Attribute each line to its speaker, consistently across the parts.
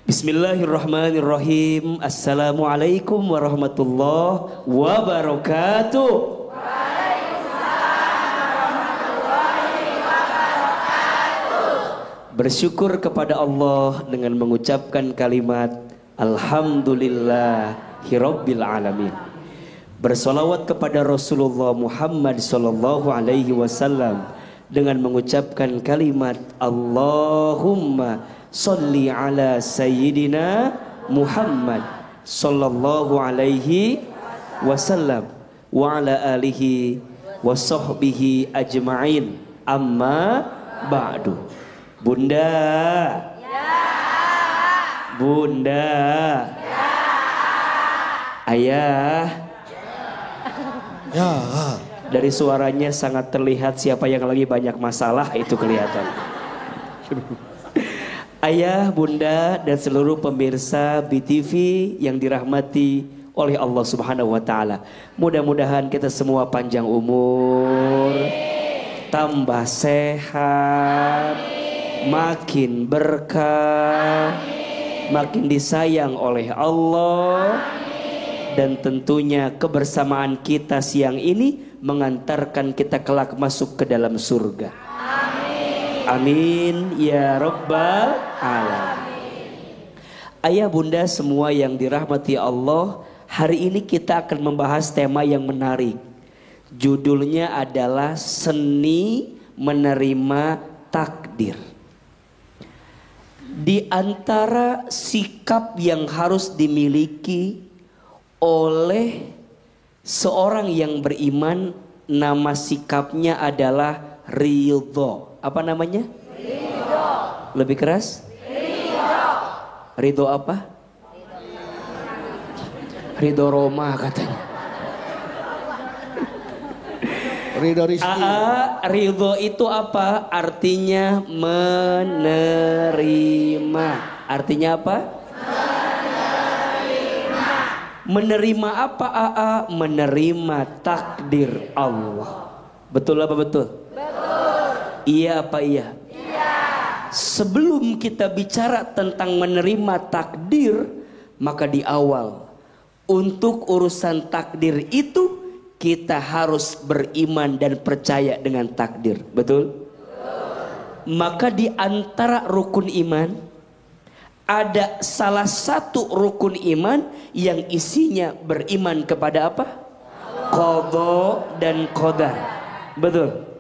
Speaker 1: Bismillahirrahmanirrahim. Assalamualaikum warahmatullahi wabarakatuh. Bersyukur kepada Allah dengan mengucapkan kalimat Alhamdulillahirabbil alamin. Bersolawat kepada Rasulullah Muhammad sallallahu alaihi wasallam dengan mengucapkan kalimat Allahumma sholli ala sayyidina Muhammad sallallahu alaihi wasallam wa ala alihi wa sahbihi ajma'in. Amma ba'du. Bunda. Ya. Bunda. Ya. Ayah. Ya. Dari suaranya sangat terlihat siapa yang lagi banyak masalah, itu kelihatan. Ayah, bunda, dan seluruh pemirsa BTV yang dirahmati oleh Allah Subhanahu wa Ta'ala. Mudah-mudahan kita semua panjang umur, tambah sehat, makin berkah, makin disayang oleh Allah, dan tentunya kebersamaan kita siang ini mengantarkan kita kelak masuk ke dalam surga. Amin. Amin ya rabbal alamin. Ayah bunda semua yang dirahmati Allah, hari ini kita akan membahas tema yang menarik. Judulnya adalah seni menerima takdir. Di antara sikap yang harus dimiliki oleh seorang yang beriman, nama sikapnya adalah ridho. Apa namanya? Ridho. Lebih keras? Ridho. Ridho apa? Ridho Roma katanya. Ridho Rizki. Ridho itu apa? Artinya menerima. Artinya apa? Menerima apa Menerima takdir Allah. Betul apa betul? Betul. Iya apa iya? Iya. Sebelum kita bicara tentang menerima takdir, maka di awal untuk urusan takdir itu kita harus beriman dan percaya dengan takdir. Betul? Betul. Maka di antara rukun iman ada salah satu rukun iman yang isinya beriman kepada apa? Qadha dan qadar. Betul.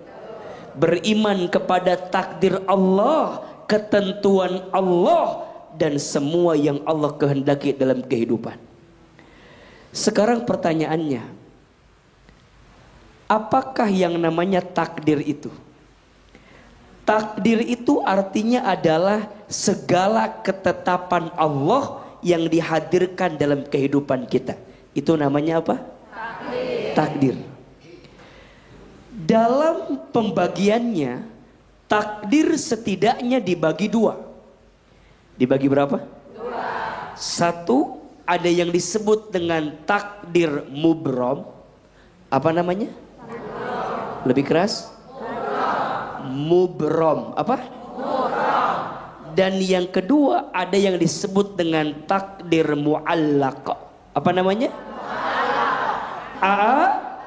Speaker 1: Beriman kepada takdir Allah, ketentuan Allah, dan semua yang Allah kehendaki dalam kehidupan. Sekarang pertanyaannya, apakah yang namanya takdir itu? Takdir itu artinya adalah segala ketetapan Allah yang dihadirkan dalam kehidupan kita. Itu namanya apa? Takdir. Takdir. Dalam pembagiannya, takdir setidaknya dibagi dua. Dibagi berapa? Dua. Satu, ada yang disebut dengan takdir mubrom. Apa namanya? Mubrom. Lebih keras? Mubrom. Apa? Mubrom. Dan yang kedua ada yang disebut dengan takdir mu'allaq. Apa namanya?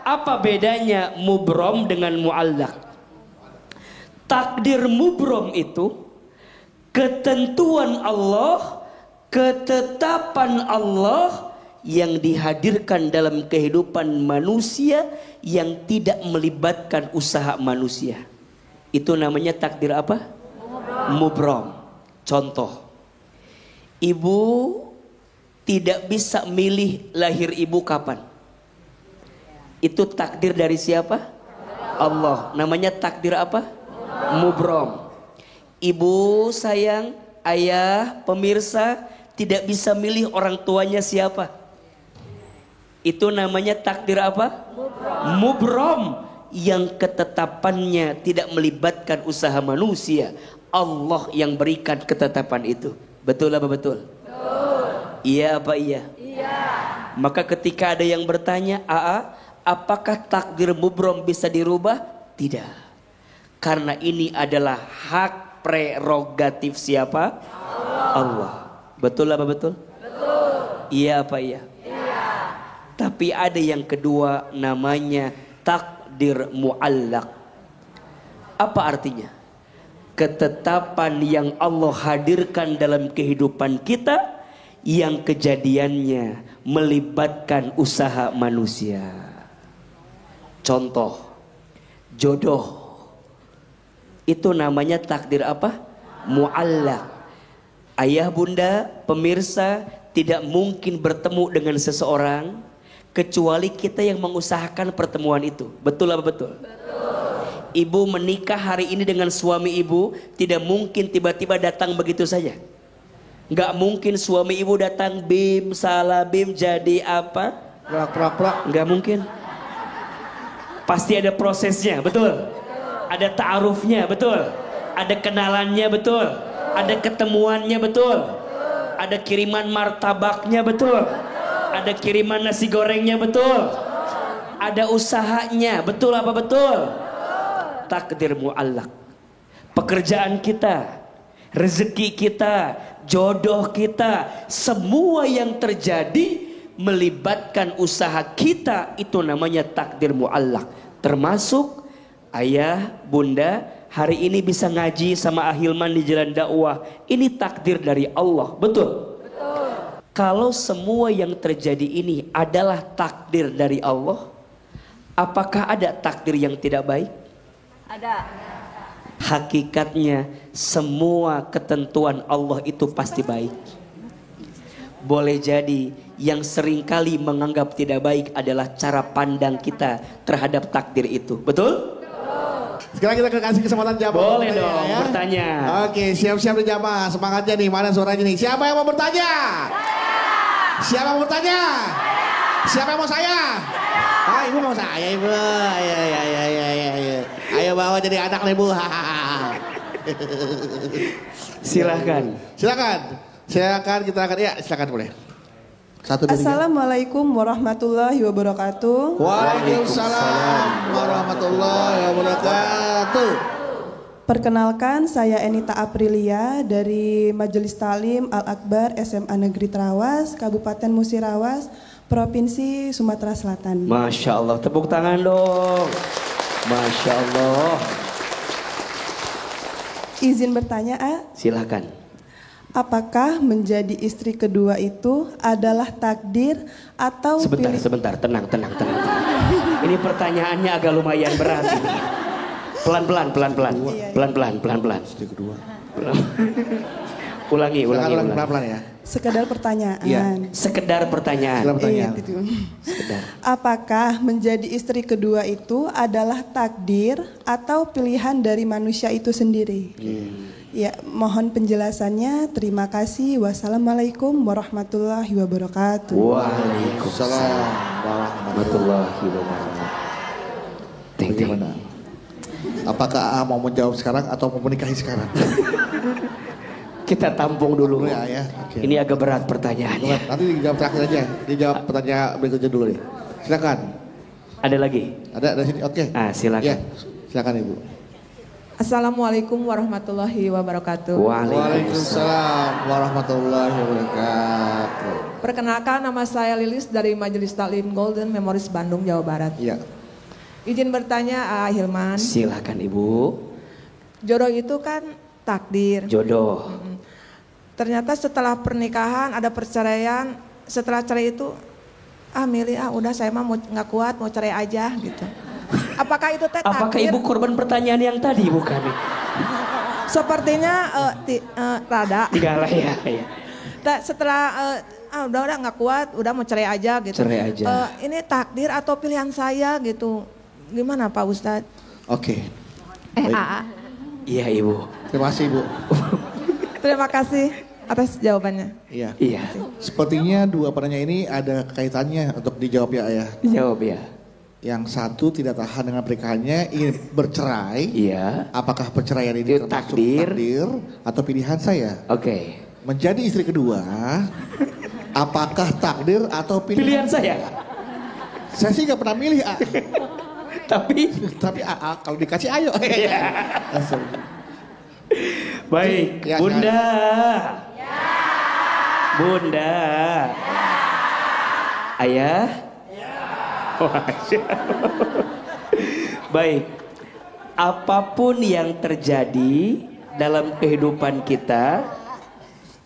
Speaker 1: Apa bedanya mubrom dengan mu'allaq? Takdir mubrom itu ketentuan Allah, ketetapan Allah yang dihadirkan dalam kehidupan manusia yang tidak melibatkan usaha manusia. Itu namanya takdir apa? Mubrom. Contoh, ibu tidak bisa milih lahir ibu kapan. Itu takdir dari siapa? Allah. Namanya takdir apa? Mubrom. Ibu sayang, ayah, pemirsa tidak bisa milih orang tuanya siapa. Itu namanya takdir apa? Mubrom. Yang ketetapannya tidak melibatkan usaha manusia. Allah yang berikan ketetapan itu. Betul apa betul? Betul. Iya apa iya? Iya. Maka ketika ada yang bertanya, apakah takdir mubrom bisa dirubah? Tidak. Karena ini adalah hak prerogatif siapa? Allah. Betul apa betul? Betul. Iya apa iya? Iya. Tapi ada yang kedua namanya takdir mu'allaq. Apa artinya? Ketetapan yang Allah hadirkan dalam kehidupan kita yang kejadiannya melibatkan usaha manusia. Contoh, jodoh. Itu namanya takdir apa? Mu'allaq. Ayah bunda, pemirsa tidak mungkin bertemu dengan seseorang kecuali kita yang mengusahakan pertemuan itu. Betul apa betul? Betul. Ibu menikah hari ini dengan suami ibu, tidak mungkin tiba-tiba datang begitu saja. Nggak mungkin suami ibu datang bim salah bim jadi apa? Prak. Nggak mungkin. Pasti ada prosesnya, betul. Ada ta'arufnya, betul. Ada kenalannya, betul. Ada ketemuannya, betul. Ada kiriman martabaknya, betul. Ada kiriman nasi gorengnya, betul. Ada usahanya, betul apa betul? Takdir mu'allaq. Pekerjaan kita, rezeki kita, jodoh kita, semua yang terjadi melibatkan usaha kita, itu namanya takdir mu'allaq. Termasuk ayah, bunda hari ini bisa ngaji sama Ahilman di jalan dakwah, ini takdir dari Allah, betul? Betul. Kalau semua yang terjadi ini adalah takdir dari Allah, apakah ada takdir yang tidak baik? Ada. Hakikatnya semua ketentuan Allah itu pasti baik. Boleh jadi yang seringkali menganggap tidak baik adalah cara pandang kita terhadap takdir itu. Betul?
Speaker 2: Sekarang kita kasih kesempatan jawab.
Speaker 1: Boleh dong ya? Bertanya.
Speaker 2: Oke, siap-siap nih jamaah. Semangatnya nih, mana suaranya nih? Siapa yang mau bertanya? Saya. Siapa yang mau bertanya? Saya. Siapa yang mau saya? Ah, ibu mau saya, ibu. Ayo. Ayo bawa jadi anak nih, Bu.
Speaker 1: Silakan.
Speaker 2: Silakan kita akan silakan boleh.
Speaker 3: Assalamualaikum warahmatullahi wabarakatuh.
Speaker 2: Waalaikumsalam warahmatullahi wabarakatuh.
Speaker 3: Perkenalkan, saya Enita Aprilia dari Majelis Talim Al-Akbar SMA Negeri Trawas, Kabupaten Musirawas, Provinsi Sumatera Selatan.
Speaker 1: Masya Allah, tepuk tangan dong. Masya Allah.
Speaker 3: Izin bertanya, A?
Speaker 1: Silakan.
Speaker 3: Apakah menjadi istri kedua itu adalah takdir atau
Speaker 1: Sebentar, tenang. Ini pertanyaannya agak lumayan berat ini. Pelan-pelan. Pelan-pelan.
Speaker 2: Istri kedua.
Speaker 1: Ulangi.
Speaker 2: Pelan-pelan ya.
Speaker 3: Sekedar pertanyaan.
Speaker 1: Ya, sekedar pertanyaan.
Speaker 3: Gitu. Apakah menjadi istri kedua itu adalah takdir atau pilihan dari manusia itu sendiri? Ya, mohon penjelasannya. Terima kasih. Wassalamualaikum warahmatullahi wabarakatuh.
Speaker 1: Waalaikumsalam warahmatullahi wabarakatuh.
Speaker 2: Bagaimana? Apakah mau menjawab sekarang atau mau menikahi sekarang?
Speaker 1: Kita tampung dulu
Speaker 2: ya. Okay.
Speaker 1: Ini agak berat pertanyaannya.
Speaker 2: Nanti dijawab terakhir aja. Dijawab pertanyaan berikutnya dulu nih. Silakan.
Speaker 1: Ada lagi?
Speaker 2: Ada dari sini. Oke.
Speaker 1: Silakan.
Speaker 2: Ya, silakan Ibu.
Speaker 4: Assalamualaikum warahmatullahi wabarakatuh.
Speaker 2: Waalaikumsalam warahmatullahi wabarakatuh.
Speaker 4: Perkenalkan, nama saya Lilis dari Majelis Taklim Golden Memories Bandung, Jawa Barat.
Speaker 2: Iya.
Speaker 4: Izin bertanya, Hilman.
Speaker 1: Silakan Ibu.
Speaker 4: Jodoh itu kan takdir.
Speaker 1: Jodoh.
Speaker 4: Ternyata setelah pernikahan ada perceraian, setelah cerai itu milih udah saya mah nggak kuat mau cerai aja gitu. Apakah itu takdir?
Speaker 1: Apakah Ibu korban pertanyaan yang tadi bukan?
Speaker 4: Sepertinya rada.
Speaker 1: Tigalah ya.
Speaker 4: Setelah udah nggak kuat, udah mau cerai aja gitu.
Speaker 1: Cerai aja.
Speaker 4: Ini takdir atau pilihan saya gitu. Gimana Pak Ustadz?
Speaker 2: Oke.
Speaker 1: Iya Ibu.
Speaker 2: Terima kasih Ibu.
Speaker 4: Terima kasih atas jawabannya.
Speaker 2: Iya.
Speaker 1: Iya.
Speaker 2: Sepertinya dua pertanyaan ini ada kaitannya untuk dijawab ya Ayah.
Speaker 1: Dijawab ya.
Speaker 2: Yang satu tidak tahan dengan pernikahannya, ingin bercerai.
Speaker 1: Iya.
Speaker 2: Apakah perceraian ini termasuk takdir atau pilihan saya?
Speaker 1: Oke.
Speaker 2: Menjadi istri kedua, apakah takdir atau pilihan
Speaker 1: saya?
Speaker 2: Saya sih gak pernah milih.
Speaker 1: Tapi
Speaker 2: kalau dikasih ayo.
Speaker 1: Baik,
Speaker 2: Ya,
Speaker 1: Bunda. Bunda. Ayah? Baik. Apapun yang terjadi dalam kehidupan kita,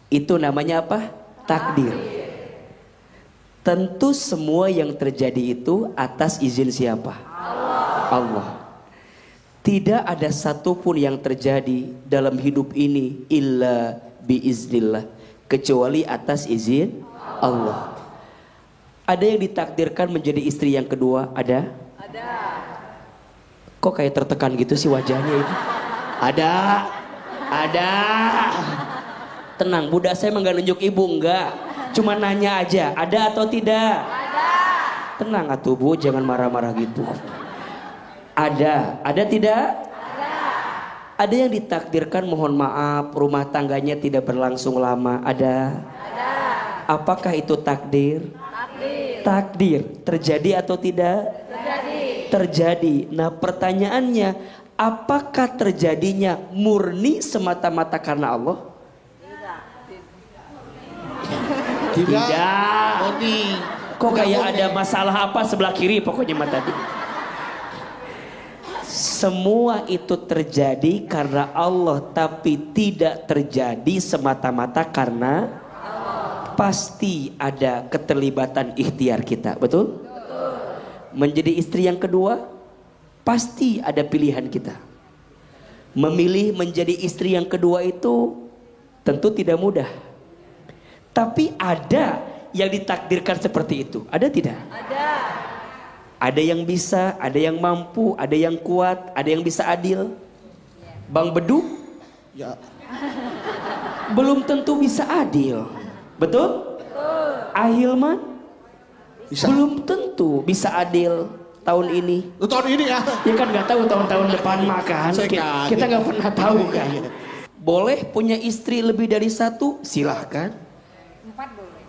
Speaker 1: itu namanya apa? Takdir. Tentu semua yang terjadi itu atas izin siapa? Allah. Tidak ada satupun yang terjadi dalam hidup ini illa biiznillah, kecuali atas izin Allah. Ada yang ditakdirkan menjadi istri yang kedua? Ada? Ada. Kok kayak tertekan gitu sih wajahnya itu? Ada. Ada. Tenang, Bunda saya emang gak nunjuk ibu, enggak. Cuma nanya aja, ada atau tidak? Ada. Tenang atuh Bu, jangan marah-marah gitu. Ada tidak? Ada. Ada yang ditakdirkan mohon maaf rumah tangganya tidak berlangsung lama? Ada. Ada. Apakah itu takdir? Takdir. Terjadi atau tidak? Terjadi. Nah pertanyaannya, apakah terjadinya murni semata-mata karena Allah? Tidak.
Speaker 2: Murni.
Speaker 1: Kok kayak ada masalah apa sebelah kiri pokoknya mah tadi. Semua itu terjadi karena Allah, tapi tidak terjadi semata-mata karena pasti ada keterlibatan ikhtiar kita, betul? Menjadi istri yang kedua, pasti ada pilihan kita. Memilih menjadi istri yang kedua itu tentu tidak mudah. Tapi ada yang ditakdirkan seperti itu, ada tidak? Ada. Ada yang bisa, ada yang mampu, ada yang kuat, ada yang bisa adil. Bang Bedu? Ya. Belum tentu bisa adil. Betul? Betul. Ahilman? Bisa. Belum tentu bisa adil tahun ini.
Speaker 2: Tahun ini ya?
Speaker 1: Ya kan nggak tahu tahun-tahun depan makan. Kita nggak pernah tahu kan. Boleh punya istri lebih dari satu? Silahkan.
Speaker 2: 4 boleh.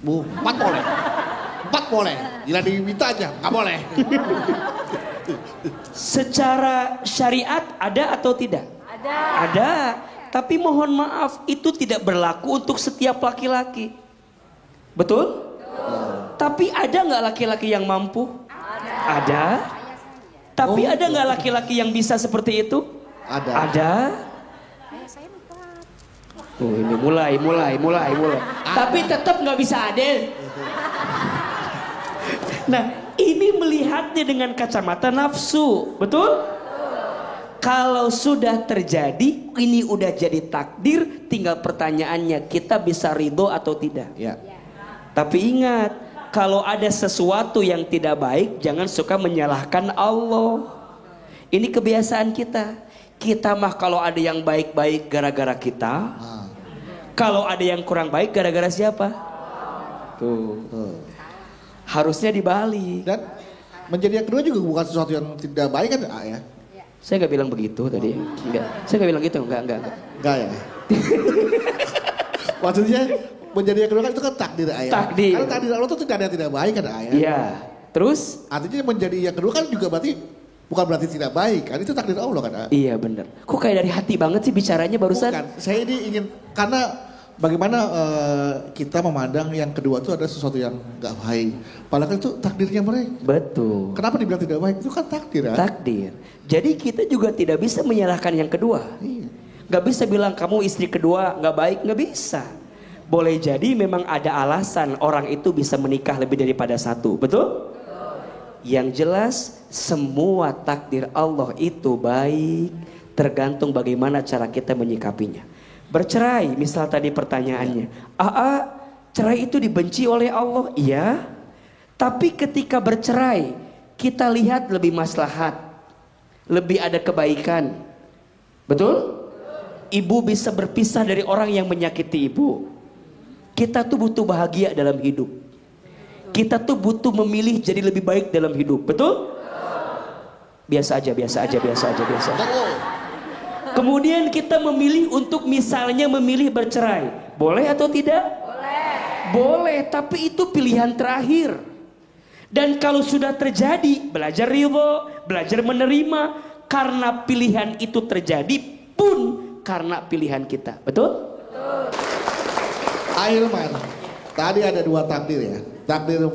Speaker 2: Bu, 4 boleh. 4 boleh. Gila diminta aja, nggak boleh.
Speaker 1: Secara syariat ada atau tidak? Ada. Ada. Tapi mohon maaf, itu tidak berlaku untuk setiap laki-laki. Betul? Betul. Tapi ada nggak laki-laki yang mampu? Ada. Tapi ada nggak laki-laki yang bisa seperti itu? Ada. Oh ini mulai. Tapi tetap nggak bisa adil. Nah ini melihatnya dengan kacamata nafsu, betul? Kalau sudah terjadi, ini udah jadi takdir, tinggal pertanyaannya kita bisa ridho atau tidak. Ya. Tapi ingat, kalau ada sesuatu yang tidak baik, jangan suka menyalahkan Allah. Ini kebiasaan kita. Kita mah kalau ada yang baik-baik gara-gara kita, kalau ada yang kurang baik gara-gara siapa? Tuh. Harusnya dibalik.
Speaker 2: Dan menjadi yang kedua juga bukan sesuatu yang tidak baik kan ya?
Speaker 1: Saya nggak bilang begitu tadi. Enggak. Saya nggak bilang gitu. Enggak.
Speaker 2: Enggak ya. Maksudnya menjadi yang kedua kan itu kan takdir ayah.
Speaker 1: Takdir.
Speaker 2: Karena takdir Allah itu tidak ada yang tidak baik kan ayah.
Speaker 1: Iya. Terus?
Speaker 2: Artinya menjadi yang kedua kan juga berarti bukan berarti tidak baik kan, itu takdir Allah kan ayah.
Speaker 1: Iya benar. Kok kayak dari hati banget sih bicaranya barusan?
Speaker 2: Bukan. Saya ini ingin karena bagaimana kita memandang yang kedua itu ada sesuatu yang gak baik. Padahal kan itu takdirnya mereka.
Speaker 1: Betul.
Speaker 2: Kenapa dibilang tidak baik? Itu kan takdir ya.
Speaker 1: Takdir. Jadi kita juga tidak bisa menyalahkan yang kedua. Iya. Gak bisa bilang kamu istri kedua gak baik. Gak bisa. Boleh jadi memang ada alasan orang itu bisa menikah lebih daripada satu. Betul? Yang jelas semua takdir Allah itu baik. Tergantung bagaimana cara kita menyikapinya. Bercerai, misal tadi pertanyaannya, cerai itu dibenci oleh Allah? Iya. Tapi ketika bercerai, kita lihat lebih maslahat, lebih ada kebaikan. Betul? Ibu bisa berpisah dari orang yang menyakiti ibu. Kita tuh butuh bahagia dalam hidup. Kita tuh butuh memilih jadi lebih baik dalam hidup. Betul? Biasa aja. Kemudian kita memilih untuk misalnya memilih bercerai. Boleh atau tidak? Boleh, tapi itu pilihan terakhir. Dan kalau sudah terjadi, belajar ridho, belajar menerima. Karena pilihan itu terjadi pun karena pilihan kita. Betul?
Speaker 2: Ahilman, tadi ada 2 takdir ya. Takdir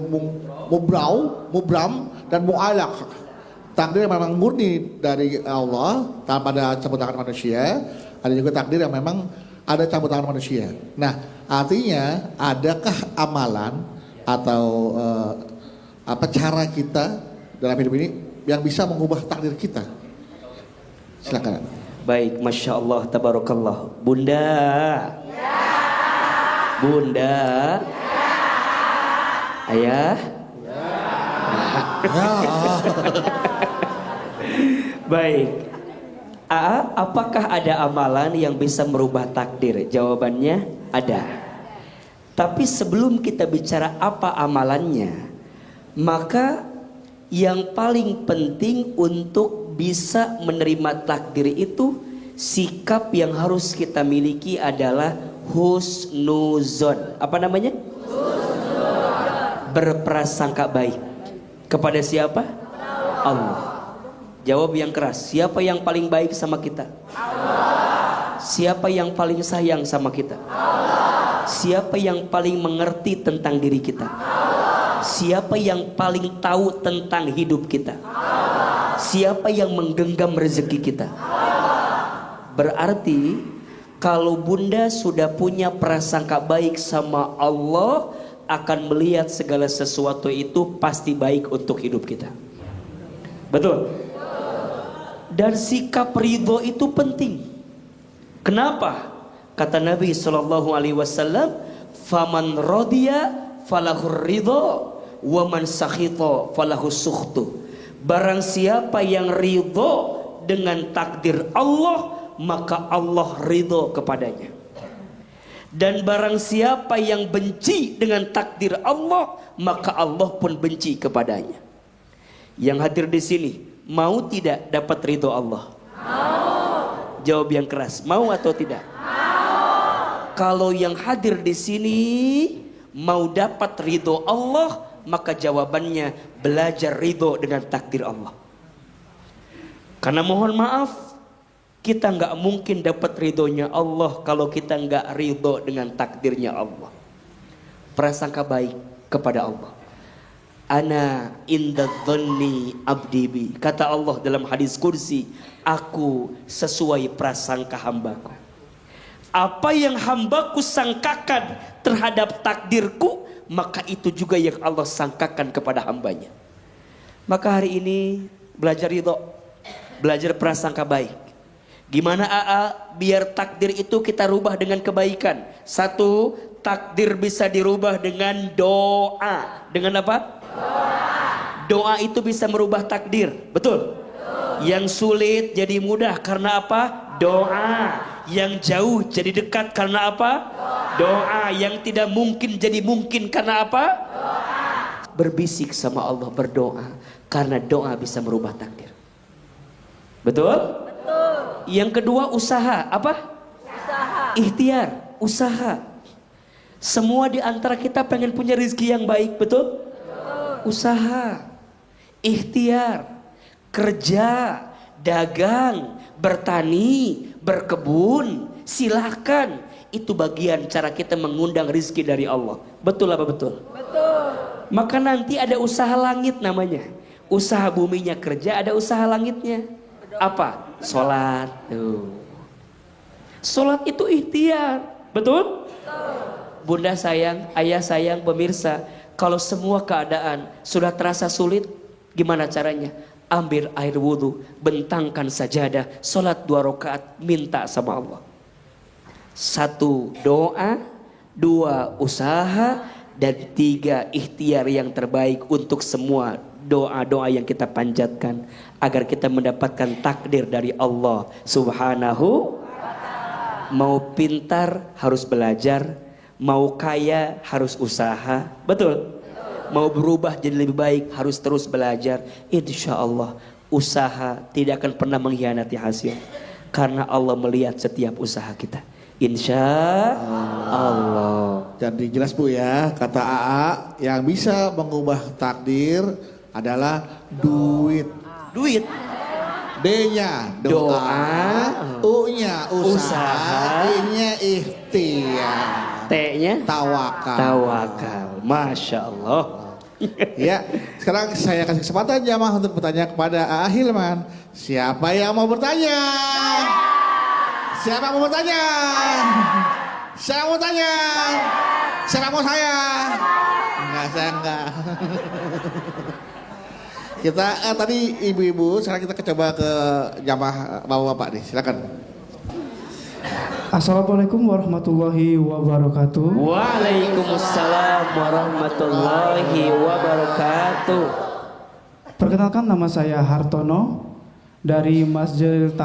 Speaker 2: mubram dan mu'alaq. Takdir yang memang murni dari Allah tanpa ada campur tangan manusia. Ada juga takdir yang memang ada campur tangan manusia. Nah, artinya adakah amalan atau apa cara kita dalam hidup ini yang bisa mengubah takdir kita? Silakan.
Speaker 1: Baik, Masya Allah, tabarakallah. Bunda. Ya. Bunda. Ya. Ayah. Ya. Baik. Apakah ada amalan yang bisa merubah takdir? Jawabannya ada. Tapi sebelum kita bicara apa amalannya, maka yang paling penting untuk bisa menerima takdir itu, sikap yang harus kita miliki adalah husnuzon. Apa namanya? Husnuzon. Berprasangka baik. Kepada siapa? Allah. Jawab yang keras. Siapa yang paling baik sama kita? Allah. Siapa yang paling sayang sama kita? Allah. Siapa yang paling mengerti tentang diri kita? Allah. Siapa yang paling tahu tentang hidup kita? Allah. Siapa yang menggenggam rezeki kita? Allah. Berarti kalau bunda sudah punya prasangka baik sama Allah, akan melihat segala sesuatu itu pasti baik untuk hidup kita. Betul? Dan sikap ridho itu penting. Kenapa? Kata Nabi SAW, faman rodiya falahur ridho, waman sakhito falahus sukhtu. Barang siapa yang ridho dengan takdir Allah, maka Allah ridho kepadanya. Dan barang siapa yang benci dengan takdir Allah, maka Allah pun benci kepadanya. Yang hadir di sini, mau tidak dapat ridho Allah? Mau. Jawab yang keras, mau atau tidak? Mau. Kalau yang hadir di sini mau dapat ridho Allah, maka jawabannya belajar ridho dengan takdir Allah. Karena mohon maaf, kita nggak mungkin dapat ridhonya Allah kalau kita nggak ridho dengan takdirnya Allah. Prasangka baik kepada Allah. Ana inda dhanni abdi bi. Kata Allah dalam hadis kursi, aku sesuai prasangka hambaku. Apa yang hambaku sangkakan terhadap takdirku, maka itu juga yang Allah sangkakan kepada hambanya. Maka hari ini belajar ridho, belajar prasangka baik. Gimana biar takdir itu kita rubah dengan kebaikan? 1, takdir bisa dirubah dengan doa. Dengan apa? Doa itu bisa merubah takdir. Betul? Yang sulit jadi mudah karena apa? Doa. Yang jauh jadi dekat karena apa? Doa. Yang tidak mungkin jadi mungkin karena apa? Doa. Berbisik sama Allah, berdoa, karena doa bisa merubah takdir. Betul? Yang kedua, usaha. Apa? Usaha. Ikhtiar, usaha. Semua di antara kita pengen punya rezeki yang baik, betul? Usaha, ikhtiar, kerja, dagang, bertani, berkebun, silahkan. Itu bagian cara kita mengundang rezeki dari Allah. Betul apa betul? Betul. Maka nanti ada usaha langit namanya. Usaha buminya kerja, ada usaha langitnya. Apa? Sholat. Sholat itu ikhtiar. Betul? Bunda sayang, ayah sayang, pemirsa, kalau semua keadaan sudah terasa sulit, gimana caranya? Ambil air wudhu, bentangkan sajadah, sholat 2 rakaat, minta sama Allah. 1, doa. 2, usaha. Dan 3, ikhtiar yang terbaik untuk semua doa-doa yang kita panjatkan, agar kita mendapatkan takdir dari Allah Subhanahu. Mau pintar harus belajar, mau kaya harus usaha. Betul? Mau berubah jadi lebih baik harus terus belajar. Insya Allah usaha tidak akan pernah mengkhianati hasil, karena Allah melihat setiap usaha kita. Insya Allah.
Speaker 2: Jadi jelas Bu ya, kata AA, yang bisa mengubah takdir adalah duit.
Speaker 1: Duit.
Speaker 2: D-nya doa, U-nya usaha, I-nya ikhtiar.
Speaker 1: T-nya
Speaker 2: Tawakal.
Speaker 1: tawakal. Masya Allah.
Speaker 2: Ya, sekarang saya kasih kesempatan jamaah untuk bertanya kepada Hilman. Siapa yang mau bertanya? Siapa yang mau bertanya? Siapa yang mau bertanya? Siapa yang mau saya? Enggak, saya enggak. Kita tadi ibu-ibu, sekarang kita coba ke jamaah bapak-bapak nih. Silakan.
Speaker 5: Assalamualaikum warahmatullahi wabarakatuh.
Speaker 1: Waalaikumsalam warahmatullahi wabarakatuh.
Speaker 5: Perkenalkan, nama saya Hartono dari Majelis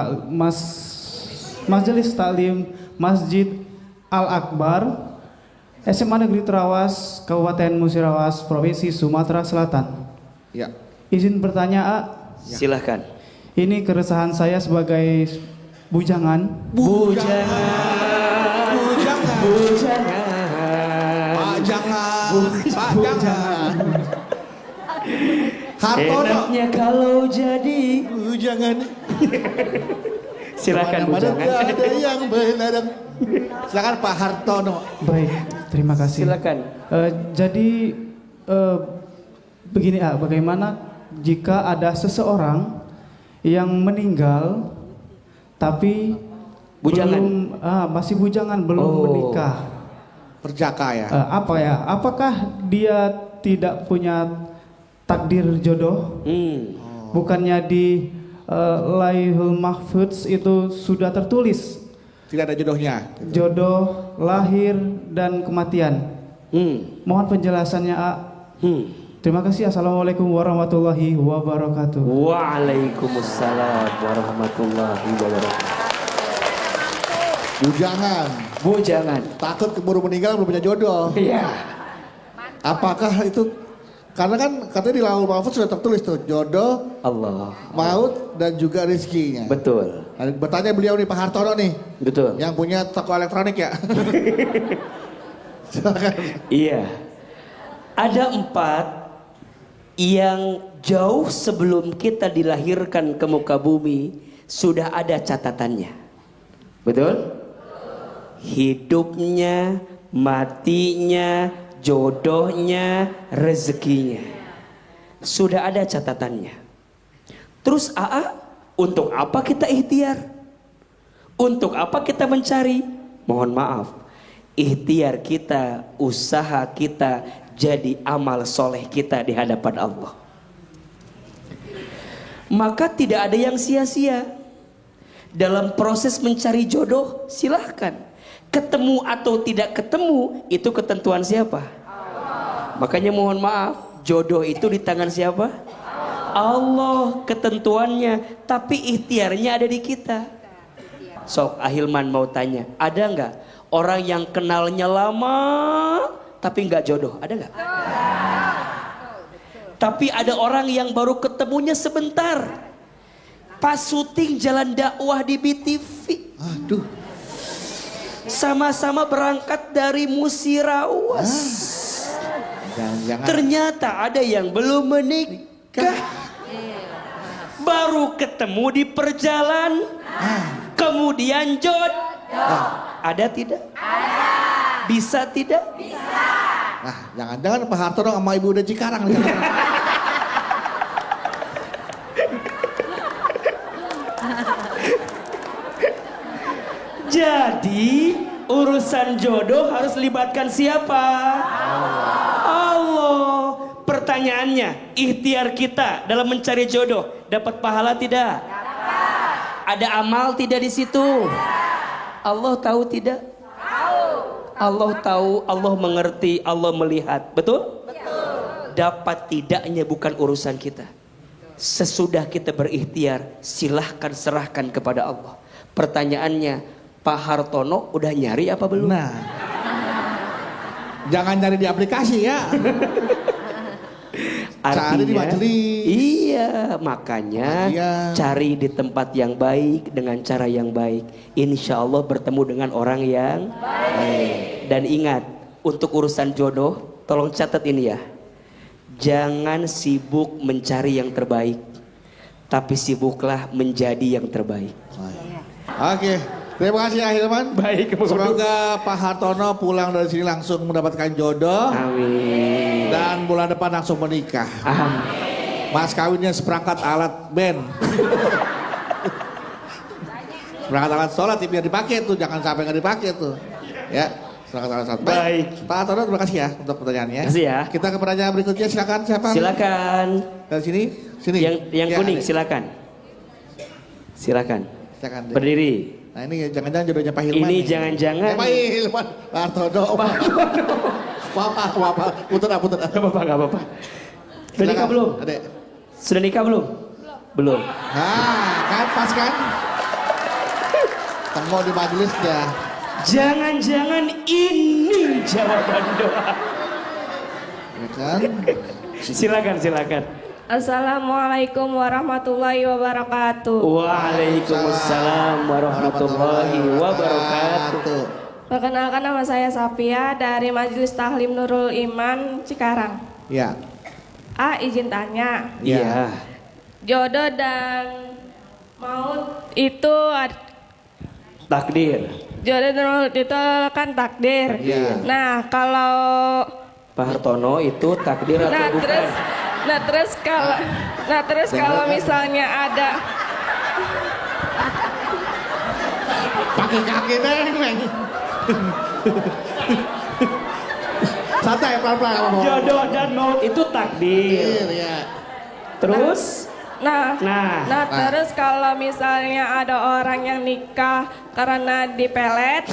Speaker 5: Taklim Masjid Al Akbar, SMA Negeri Terawas, Kabupaten Musirawas, Provinsi Sumatera Selatan.
Speaker 2: Ya.
Speaker 5: Izin bertanya, A.
Speaker 1: Silahkan.
Speaker 5: Ini keresahan saya sebagai bujangan.
Speaker 1: Bujangan.
Speaker 2: Bujangan.
Speaker 1: Bujangan.
Speaker 2: Pak jangan. Pak jangan. Hartono.
Speaker 1: Enaknya kalau jadi.
Speaker 2: Bujangan.
Speaker 1: Silakan
Speaker 2: Mana-mana
Speaker 1: bujangan.
Speaker 2: ada yang benar. Silakan Pak Hartono.
Speaker 5: Baik, terima kasih.
Speaker 1: Silakan.
Speaker 5: Jadi begini, A, bagaimana jika ada seseorang yang meninggal tapi
Speaker 1: Bujangan.
Speaker 5: masih bujangan, belum menikah?
Speaker 2: Perjaka ya.
Speaker 5: Apakah dia tidak punya takdir jodoh? Bukannya di Laihul Mahfudz itu sudah tertulis
Speaker 2: Tidak ada jodohnya.
Speaker 5: jodoh, lahir, dan kematian. Mohon penjelasannya, A. Terima kasih. Assalamualaikum warahmatullahi wabarakatuh.
Speaker 1: Waalaikumsalam warahmatullahi wabarakatuh.
Speaker 2: Bujangan.
Speaker 1: Bujangan.
Speaker 2: Takut keburu meninggal belum punya jodoh.
Speaker 1: Iya.
Speaker 2: Apakah itu karena kan katanya di Lauhul Mahfudz sudah tertulis tuh jodoh,
Speaker 1: Allah.
Speaker 2: maut dan juga rezekinya.
Speaker 1: Betul.
Speaker 2: Nah, bertanya beliau nih Pak Hartono nih
Speaker 1: Betul.
Speaker 2: yang punya toko elektronik ya. Silakan.
Speaker 1: Iya. Ada 4 yang jauh sebelum kita dilahirkan ke muka bumi sudah ada catatannya. Betul? Hidupnya, matinya, jodohnya, rezekinya. Sudah ada catatannya. Terus AA, untuk apa kita ikhtiar? Untuk apa kita mencari? Mohon maaf, ikhtiar kita, usaha kita jadi amal soleh kita di hadapan Allah. Maka tidak ada yang sia-sia. Dalam proses mencari jodoh, silahkan. Ketemu atau tidak ketemu, itu ketentuan siapa? Allah. Makanya mohon maaf, jodoh itu di tangan siapa? Allah ketentuannya, tapi ikhtiarnya ada di kita. Sok Ahilman mau tanya, ada nggak orang yang kenalnya lama tapi nggak jodoh? Ada nggak? Tapi ada orang yang baru ketemunya sebentar, pas syuting jalan dakwah di BTV.
Speaker 2: Aduh.
Speaker 1: Sama-sama berangkat dari Musirawas.
Speaker 2: Jangan-jangan.
Speaker 1: Ternyata ada yang belum menikah. Baru ketemu di perjalanan. Kemudian jodoh. Ada tidak? Ada. Bisa tidak? Bisa.
Speaker 2: Nah, jangan-jangan Pak Hartono sama Ibu udah Cikarang.
Speaker 1: Jadi urusan jodoh harus libatkan siapa? Allah. Pertanyaannya, ikhtiar kita dalam mencari jodoh dapat pahala tidak? Dapat. Ada amal tidak di situ? Allah tahu tidak? Tahu. Allah tahu, Allah mengerti, Allah melihat. Betul? Betul. Dapat tidaknya bukan urusan kita. Sesudah kita berikhtiar, silahkan serahkan kepada Allah. Pertanyaannya, Pak Hartono udah nyari apa belum?
Speaker 2: Nah, jangan nyari di aplikasi ya.
Speaker 1: Artinya,
Speaker 2: cari di majelis.
Speaker 1: Iya, makanya cari di tempat yang baik dengan cara yang baik. Insya Allah bertemu dengan orang yang baik. Dan ingat, untuk urusan jodoh, tolong catat ini ya. Jangan sibuk mencari yang terbaik, tapi sibuklah menjadi yang terbaik.
Speaker 2: Oke. Terima kasih Ahilman.
Speaker 1: Baik,
Speaker 2: semoga Pak Hartono pulang dari sini langsung mendapatkan jodoh.
Speaker 1: Amin.
Speaker 2: Dan bulan depan langsung menikah.
Speaker 1: Amin.
Speaker 2: Mas kawinnya seperangkat alat band. Seperangkat alat sholat biar dipakai tuh, jangan sampai nggak dipakai tuh. Ya, seperangkat alat sholat.
Speaker 1: Baik.
Speaker 2: Pak Hartono terima kasih ya untuk pertanyaannya.
Speaker 1: Terima kasih ya.
Speaker 2: Kita ke pertanyaan berikutnya, silakan siapa?
Speaker 1: Silakan.
Speaker 2: Dari sini, sini.
Speaker 1: Yang
Speaker 2: Ya,
Speaker 1: kuning
Speaker 2: ada.
Speaker 1: silakan. Silakan.
Speaker 2: Silakan.
Speaker 1: Berdiri.
Speaker 2: Nah ini jangan-jangan jodohnya Pak Hilman.
Speaker 1: Ini
Speaker 2: nih.
Speaker 1: jangan-jangan.
Speaker 2: Pak Hilman, Pak Hartono. Apa? Putar.
Speaker 1: Gak apa-apa. Sudah nikah belum?
Speaker 2: Adek.
Speaker 1: Sudah nikah belum? Belum.
Speaker 2: Nah, kan pas kan? Temu di majelis dah.
Speaker 1: Jangan-jangan ini jawaban doa.
Speaker 2: Ya kan?
Speaker 1: Silakan.
Speaker 6: Assalamualaikum warahmatullahi wabarakatuh.
Speaker 1: Waalaikumsalam warahmatullahi wabarakatuh.
Speaker 6: Perkenalkan, nama saya Safia dari Majelis Tahlim Nurul Iman Cikarang.
Speaker 2: Ya.
Speaker 6: Izin tanya,
Speaker 1: Iya.
Speaker 6: jodoh dan maut itu
Speaker 1: Takdir.
Speaker 6: jodoh dan maut itu kan takdir.
Speaker 2: Iya.
Speaker 6: Nah kalau
Speaker 1: Pak Hartono itu takdir atau bukan?
Speaker 6: terus kalau misalnya ada
Speaker 2: Pakai kaki neng. Santai pelan-pelan kamu.
Speaker 1: Jodoh dan maut itu takdir.
Speaker 2: Ya.
Speaker 1: Terus?
Speaker 6: Nah,
Speaker 1: Nah.
Speaker 6: terus kalau misalnya ada orang yang nikah karena dipelet,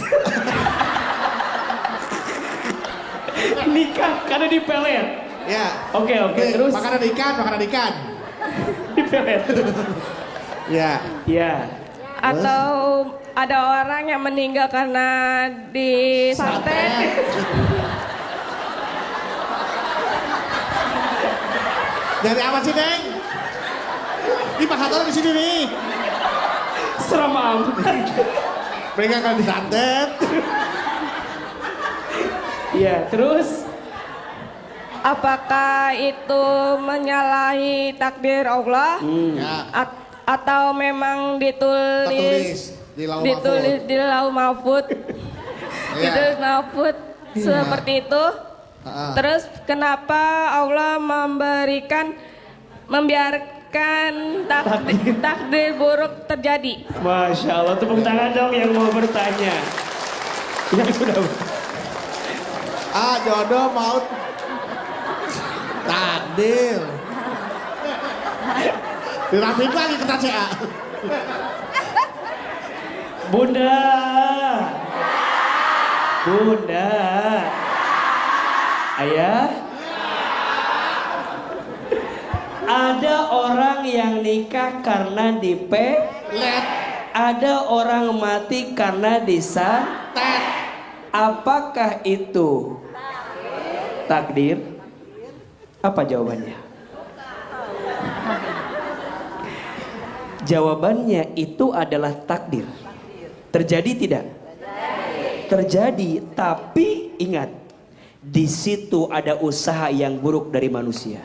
Speaker 1: Nikah karena dipelet.
Speaker 2: Ya.
Speaker 1: Oke, terus?
Speaker 2: Makanan ikan.
Speaker 1: Dipelet.
Speaker 2: Ya.
Speaker 1: Iya.
Speaker 6: atau ada orang yang meninggal karena disantet.
Speaker 2: Dari apa sih, Neng? Ini Pak Hartono di sini nih.
Speaker 1: Seram amat.
Speaker 2: Mereka akan disantet.
Speaker 1: Iya, terus?
Speaker 6: Apakah itu menyalahi takdir Allah?
Speaker 2: Ya.
Speaker 6: Atau memang
Speaker 2: Tertulis di lauh mahfuz.
Speaker 6: di lauh mahfud?
Speaker 2: Iya.
Speaker 6: Ditulis mahfud seperti itu. Terus kenapa Allah membiarkan takdir buruk terjadi?
Speaker 1: Masya Allah, tepuk tangan dong yang mau bertanya. Yang sudah
Speaker 2: Jodoh maut takdir. Dirapiin lagi kertasnya.
Speaker 1: Bunda. Ayah. Ada orang yang nikah karena dipelet. Ada orang mati karena disantet. Apakah itu takdir? Apa jawabannya? Jawabannya itu adalah takdir. Terjadi tidak? Terjadi, tapi ingat, di situ ada usaha yang buruk dari manusia.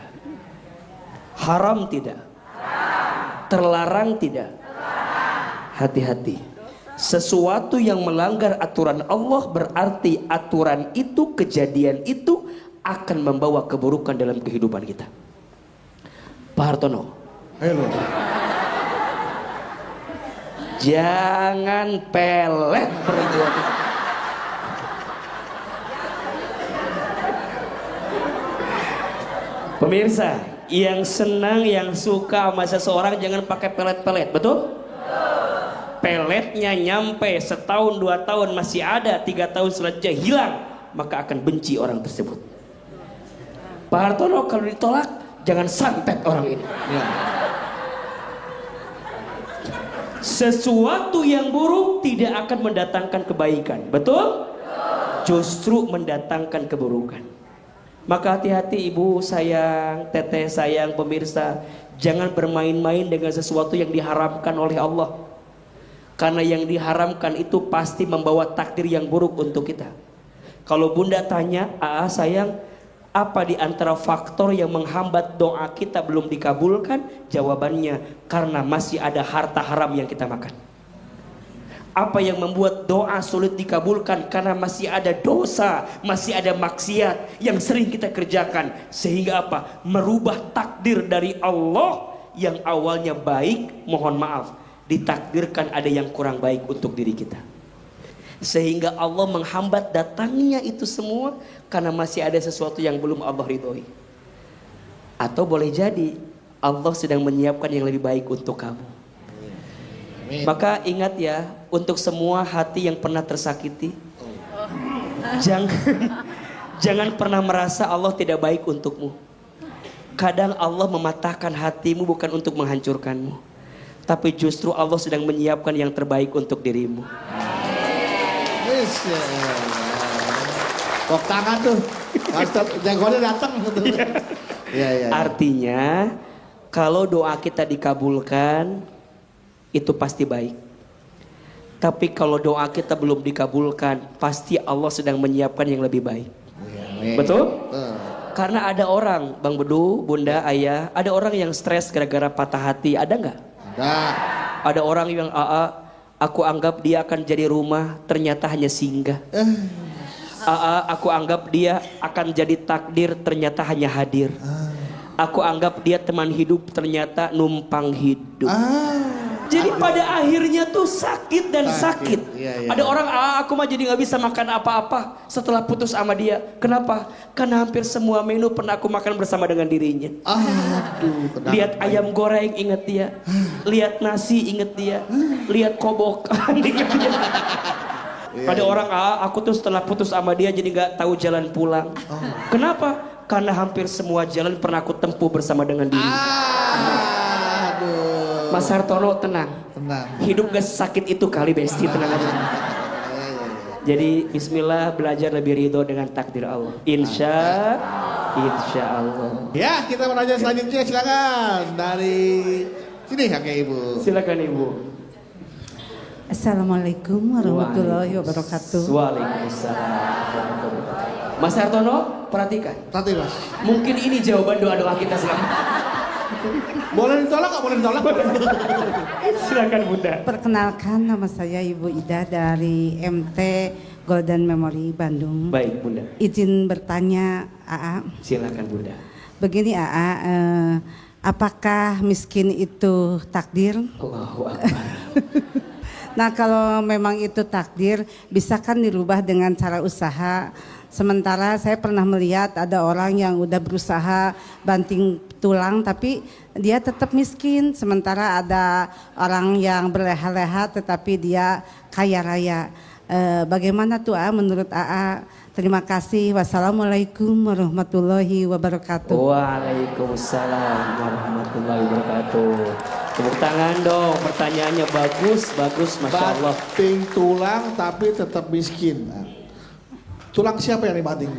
Speaker 1: Haram tidak? Terlarang tidak? Hati-hati. Sesuatu yang melanggar aturan Allah berarti aturan itu, kejadian itu akan membawa keburukan dalam kehidupan kita. Pak Hartono.
Speaker 2: Halo.
Speaker 1: Jangan pelet perbuatan. Pemirsa, yang senang, yang suka sama seseorang jangan pakai pelet-pelet, betul? Peletnya nyampe setahun, 2 tahun masih ada, 3 tahun selanjutnya hilang, maka akan benci orang tersebut. Pak Hartono kalau ditolak, jangan santet orang ini.
Speaker 2: Ya.
Speaker 1: Sesuatu yang buruk tidak akan mendatangkan kebaikan, betul? Justru mendatangkan keburukan. Maka hati-hati ibu sayang, teteh sayang, pemirsa, jangan bermain-main dengan sesuatu yang diharamkan oleh Allah. Karena yang diharamkan itu pasti membawa takdir yang buruk untuk kita. Kalau bunda tanya, sayang, apa di antara faktor yang menghambat doa kita belum dikabulkan? Jawabannya, karena masih ada harta haram yang kita makan. Apa yang membuat doa sulit dikabulkan? Karena masih ada dosa, masih ada maksiat yang sering kita kerjakan. Sehingga apa? Merubah takdir dari Allah yang awalnya baik, mohon maaf, ditakdirkan ada yang kurang baik untuk diri kita. Sehingga Allah menghambat datangnya itu semua karena masih ada sesuatu yang belum Allah ridhoi. Atau boleh jadi Allah sedang menyiapkan yang lebih baik untuk kamu. Maka ingat ya, untuk semua hati yang pernah tersakiti, jangan pernah merasa Allah tidak baik untukmu. Kadang Allah mematahkan hatimu bukan untuk menghancurkanmu, tapi justru Allah sedang menyiapkan yang terbaik untuk dirimu.
Speaker 2: Kok tangan tuh, Ustaz jagoannya datang. Ya.
Speaker 1: Artinya kalau doa kita dikabulkan, itu pasti baik. Tapi kalau doa kita belum dikabulkan, pasti Allah sedang menyiapkan yang lebih baik. Betul? Karena ada orang, Bang Bedu, Bunda, Ayah, ada orang yang stres gara-gara patah hati, ada nggak? Ada orang yang aku anggap dia akan jadi rumah, ternyata hanya singgah. Aku anggap dia akan jadi takdir, ternyata hanya hadir. Aku anggap dia teman hidup, ternyata numpang hidup. Jadi pada akhirnya tuh sakit dan sakit.
Speaker 2: Iya.
Speaker 1: Ada orang, aku mah jadi gak bisa makan apa-apa setelah putus sama dia. Kenapa? Karena hampir semua menu pernah aku makan bersama dengan dirinya. Lihat ayam goreng inget dia, lihat nasi inget dia, lihat kobokan inget dia. Ada orang, aku tuh setelah putus sama dia jadi gak tahu jalan pulang. Kenapa? Karena hampir semua jalan pernah aku tempuh bersama dengan dirinya. Mas Hartono tenang. Hidup gak sakit itu kali Besti, tenang aja. Jadi bismillah, belajar lebih ridho dengan takdir Allah. Insya Allah.
Speaker 2: Ya, kita menanya selanjutnya, silakan dari sini kakek ibu.
Speaker 1: Silakan ibu.
Speaker 7: Assalamualaikum warahmatullahi wabarakatuh.
Speaker 1: Waalaikumsalam. Mas Hartono, perhatikan.
Speaker 2: Mas.
Speaker 1: Mungkin ini jawaban doa-doa kita selama.
Speaker 2: Boleh ditolak nggak? Boleh ditolak?
Speaker 1: Silakan Bunda.
Speaker 7: Perkenalkan, nama saya Ibu Ida dari MT Golden Memory Bandung.
Speaker 1: Baik Bunda.
Speaker 7: Izin bertanya, AA.
Speaker 1: Silakan Bunda.
Speaker 7: Begini AA, apakah miskin itu takdir?
Speaker 1: Allahu Akbar.
Speaker 7: Nah kalau memang itu takdir, bisa kan dirubah dengan cara usaha. Sementara saya pernah melihat ada orang yang udah berusaha banting tulang tapi dia tetap miskin. Sementara ada orang yang berleha-leha tetapi dia kaya raya. Bagaimana tuh menurut AA? Terima kasih. Wassalamualaikum warahmatullahi wabarakatuh.
Speaker 1: Waalaikumsalam warahmatullahi wabarakatuh. Tepuk tangan dong, pertanyaannya bagus, Masya Allah.
Speaker 2: Banting tulang tapi tetap miskin. Tulang siapa yang dibanting?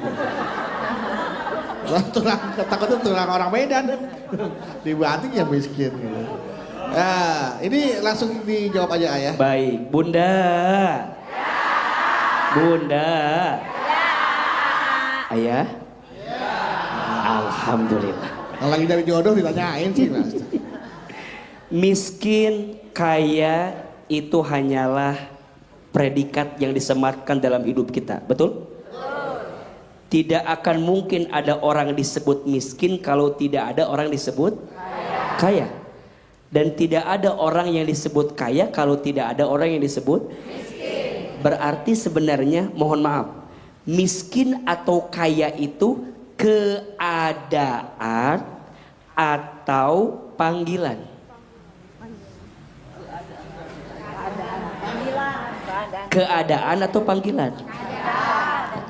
Speaker 2: Takutnya tulang orang Medan. Dibanting ya miskin. Nah, ini langsung dijawab aja Ayah.
Speaker 1: Baik, Bunda. Bunda. Ayah? Alhamdulillah.
Speaker 2: Yang lagi dari jodoh ditanyain sih Mas.
Speaker 1: Miskin, kaya itu hanyalah predikat yang disematkan dalam hidup kita, betul? Tidak akan mungkin ada orang disebut miskin kalau tidak ada orang disebut kaya. Dan tidak ada orang yang disebut kaya kalau tidak ada orang yang disebut miskin. Berarti sebenarnya, mohon maaf, miskin atau kaya itu keadaan atau panggilan. Keadaan atau panggilan?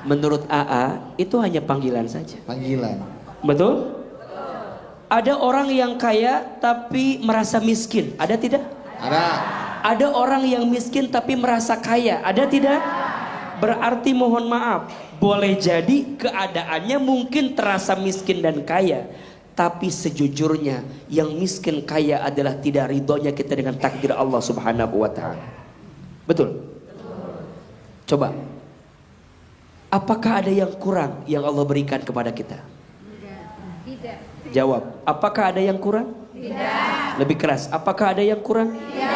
Speaker 1: Menurut AA itu hanya panggilan saja.
Speaker 2: Panggilan.
Speaker 1: Betul? Ada orang yang kaya tapi merasa miskin, ada tidak?
Speaker 2: Ada.
Speaker 1: Ada orang yang miskin tapi merasa kaya, ada tidak? Berarti mohon maaf, boleh jadi keadaannya mungkin terasa miskin dan kaya, tapi sejujurnya yang miskin kaya adalah tidak ridhonya kita dengan takdir Allah Subhanahu wa taala. Betul? Coba. Apakah ada yang kurang yang Allah berikan kepada kita?
Speaker 7: Tidak.
Speaker 1: Jawab. Apakah ada yang kurang?
Speaker 7: Tidak.
Speaker 1: Lebih keras. Apakah ada yang kurang?
Speaker 7: Tidak.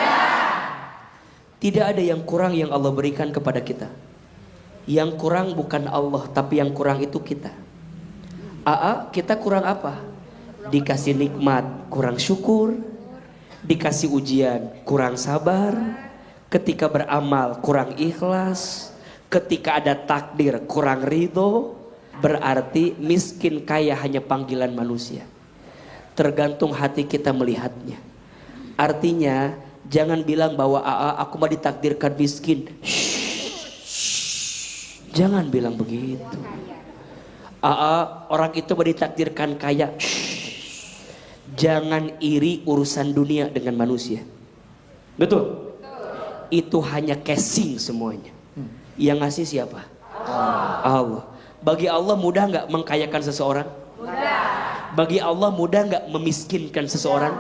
Speaker 1: Tidak ada yang kurang yang Allah berikan kepada kita. Yang kurang bukan Allah, tapi yang kurang itu kita. Kita kurang apa? Dikasih nikmat kurang syukur, dikasih ujian kurang sabar, ketika beramal kurang ikhlas, ketika ada takdir kurang ridho. Berarti miskin kaya hanya panggilan manusia. Tergantung hati kita melihatnya. Artinya jangan bilang bahwa aku mah ditakdirkan miskin. Jangan bilang begitu. Orang itu mah ditakdirkan kaya. Jangan iri urusan dunia dengan manusia. Betul? Itu hanya casing semuanya. Yang ngasih siapa? Allah. Bagi Allah mudah nggak mengkayakan seseorang? Mudah. Bagi Allah mudah nggak memiskinkan seseorang?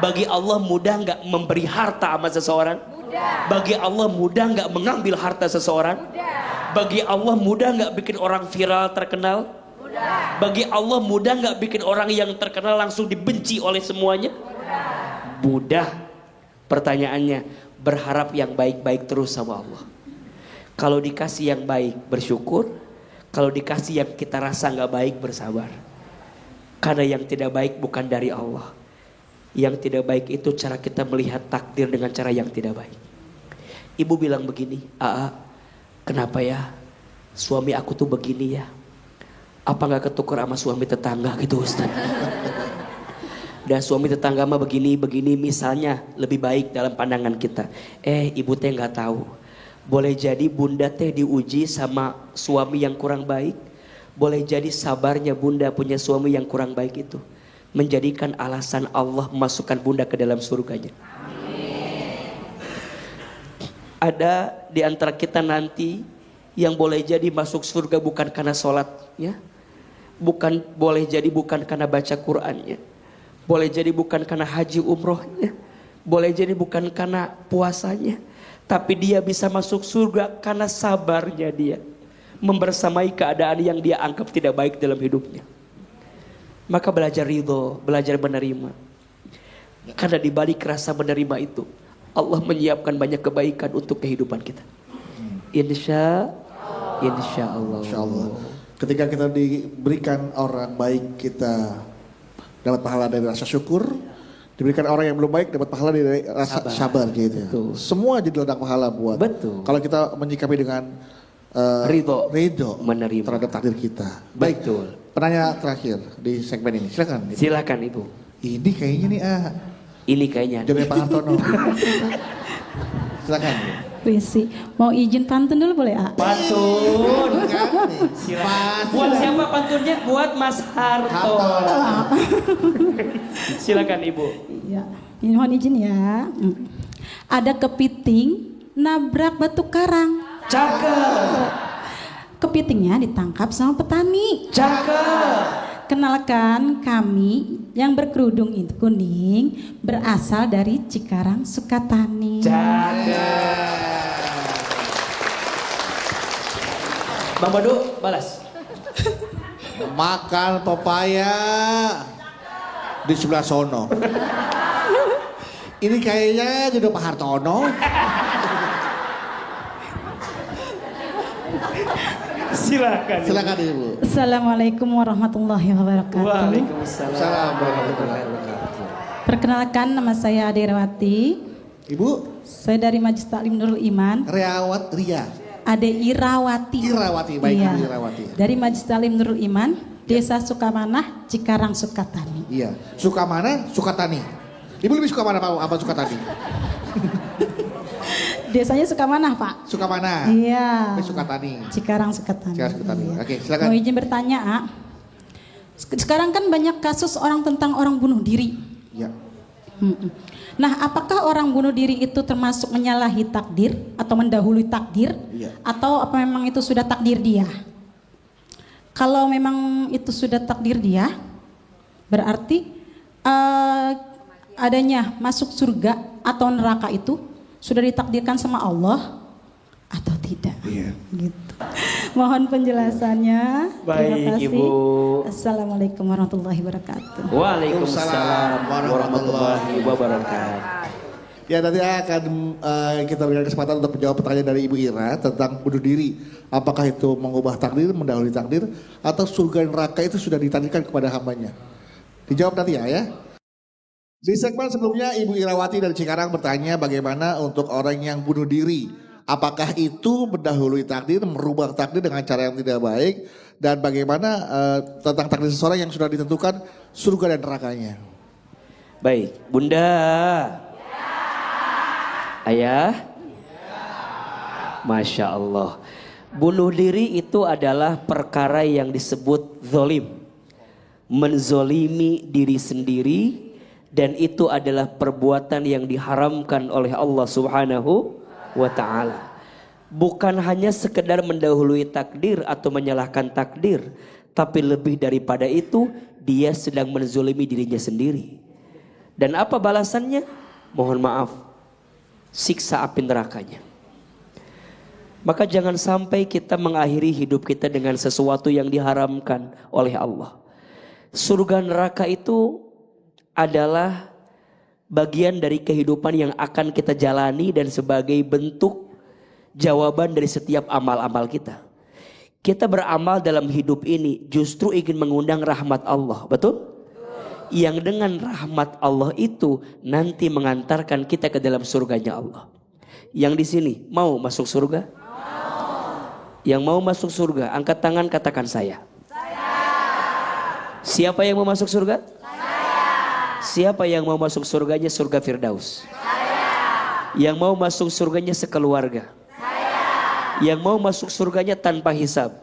Speaker 1: Bagi Allah mudah nggak memberi harta sama seseorang? Mudah. Bagi Allah mudah nggak mengambil harta seseorang? Mudah. Bagi Allah mudah nggak bikin orang viral terkenal? Mudah. Bagi Allah mudah nggak bikin orang yang terkenal langsung dibenci oleh semuanya? Mudah. Mudah. Pertanyaannya, berharap yang baik-baik terus sama Allah. Kalau dikasih yang baik bersyukur, kalau dikasih yang kita rasa nggak baik bersabar. Karena yang tidak baik bukan dari Allah. Yang tidak baik itu cara kita melihat takdir dengan cara yang tidak baik. Ibu bilang begini, kenapa ya suami aku tuh begini ya? Apa nggak ketukar sama suami tetangga gitu Ustaz? Dan suami tetangga mah begini misalnya lebih baik dalam pandangan kita. Ibu teh nggak tahu. Boleh jadi bunda teh diuji sama suami yang kurang baik. Boleh jadi sabarnya bunda punya suami yang kurang baik itu menjadikan alasan Allah memasukkan bunda ke dalam surganya. Ada di antara kita nanti yang boleh jadi masuk surga bukan karena sholatnya, boleh jadi bukan karena baca Qur'annya, boleh jadi bukan karena haji umrohnya, boleh jadi bukan karena puasanya, tapi dia bisa masuk surga karena sabarnya dia membersamai keadaan yang dia anggap tidak baik dalam hidupnya. Maka belajar ridho, belajar menerima. Karena di balik rasa menerima itu Allah menyiapkan banyak kebaikan untuk kehidupan kita. Insya Allah.
Speaker 2: Ketika kita diberikan orang baik, kita dapat pahala dari rasa syukur. Diberikan orang yang belum baik, dapat pahala dari rasa sabar gitu ya.
Speaker 1: Betul.
Speaker 2: Semua jadi ladang pahala buat.
Speaker 1: Betul.
Speaker 2: Kalau kita menyikapi dengan
Speaker 1: ridho,
Speaker 2: menerima terhadap takdir kita. Baik.
Speaker 1: Betul.
Speaker 2: Penanya terakhir di segmen ini, silakan.
Speaker 1: Silakan Ibu.
Speaker 2: Ini kayaknya nih
Speaker 1: Ini kayaknya.
Speaker 2: jodoh Pak Hartono. Silakan.
Speaker 8: Risi, mau izin pantun dulu boleh
Speaker 1: Pantun.
Speaker 2: Silakan.
Speaker 1: Buat siapa pantunnya? Buat Mas Hartono. Silakan Ibu.
Speaker 8: Ya, ini mohon izin ya. Ada kepiting nabrak batu karang.
Speaker 1: Cakep.
Speaker 8: Kepitingnya ditangkap sama petani.
Speaker 1: Cakep.
Speaker 8: Kenalkan, kami yang berkerudung itu kuning berasal dari Cikarang, Sukatani.
Speaker 1: Cakep. Bang Badu balas.
Speaker 2: Makan pepaya di sebelah sono. Ini kayaknya jodoh Pak Hartono. Silakan Ibu.
Speaker 8: Assalamualaikum warahmatullahi wabarakatuh.
Speaker 1: Waalaikumsalam warahmatullahi wabarakatuh.
Speaker 8: Perkenalkan, nama saya Adeirawati.
Speaker 2: Ibu?
Speaker 8: Saya dari Majelis Taklim Nurul Iman. Ade Irawati.
Speaker 2: Baik,
Speaker 8: iya.
Speaker 2: Ibu Irawati.
Speaker 8: Dari Majelis Taklim Nurul Iman, Desa Sukamanah, Cikarang, Sukatani.
Speaker 2: Iya. Sukamana, Sukatani. Ibu lebih suka mana apa Sukatani?
Speaker 8: Desanya Sukamanah, Pak.
Speaker 2: Sukamana.
Speaker 8: Iya.
Speaker 2: Sukatani.
Speaker 8: Cikarang, Sukatani.
Speaker 2: Iya. Oke, silakan.
Speaker 8: Mau izin bertanya, A. Sekarang kan banyak kasus tentang orang bunuh diri.
Speaker 2: Iya.
Speaker 8: Nah, apakah orang bunuh diri itu termasuk menyalahi takdir atau mendahului takdir?
Speaker 2: Iya.
Speaker 8: Atau apa memang itu sudah takdir dia? Kalau memang itu sudah takdir dia, berarti adanya masuk surga atau neraka itu sudah ditakdirkan sama Allah atau tidak?
Speaker 2: Iya.
Speaker 8: Gitu. Mohon penjelasannya.
Speaker 1: Baik,
Speaker 8: Terima kasih.
Speaker 1: Ibu.
Speaker 8: Assalamualaikum warahmatullahi wabarakatuh.
Speaker 1: Waalaikumsalam warahmatullahi wabarakatuh.
Speaker 2: Ya nanti akan kita berikan kesempatan untuk menjawab pertanyaan dari Ibu Ira tentang bunuh diri. Apakah itu mengubah takdir, mendahului takdir, atau surga dan neraka itu sudah ditakdirkan kepada hambanya? Dijawab nanti ya. Di segmen sebelumnya Ibu Irawati dari Cikarang bertanya bagaimana untuk orang yang bunuh diri. Apakah itu mendahului takdir, merubah takdir dengan cara yang tidak baik, dan bagaimana tentang takdir seseorang yang sudah ditentukan surga dan nerakanya?
Speaker 1: Baik, Bunda. Ayah? Masya Allah. Bunuh diri itu adalah perkara yang disebut zolim. Menzolimi diri sendiri. Dan itu adalah perbuatan yang diharamkan oleh Allah Subhanahu wa ta'ala. Bukan hanya sekedar mendahului takdir atau menyalahkan takdir. Tapi lebih daripada itu, dia sedang menzolimi dirinya sendiri. Dan apa balasannya? Mohon maaf, siksa api nerakanya. Maka jangan sampai kita mengakhiri hidup kita dengan sesuatu yang diharamkan oleh Allah. Surga neraka itu adalah bagian dari kehidupan yang akan kita jalani dan sebagai bentuk jawaban dari setiap amal-amal kita. Kita beramal dalam hidup ini justru ingin mengundang rahmat Allah, betul? Yang dengan rahmat Allah itu nanti mengantarkan kita ke dalam surganya Allah. Yang di sini mau masuk surga? Yang mau masuk surga, angkat tangan katakan saya. Siapa yang mau masuk surga? Siapa yang mau masuk surganya surga Firdaus? Yang mau masuk surganya sekeluarga? Yang mau masuk surganya tanpa hisab?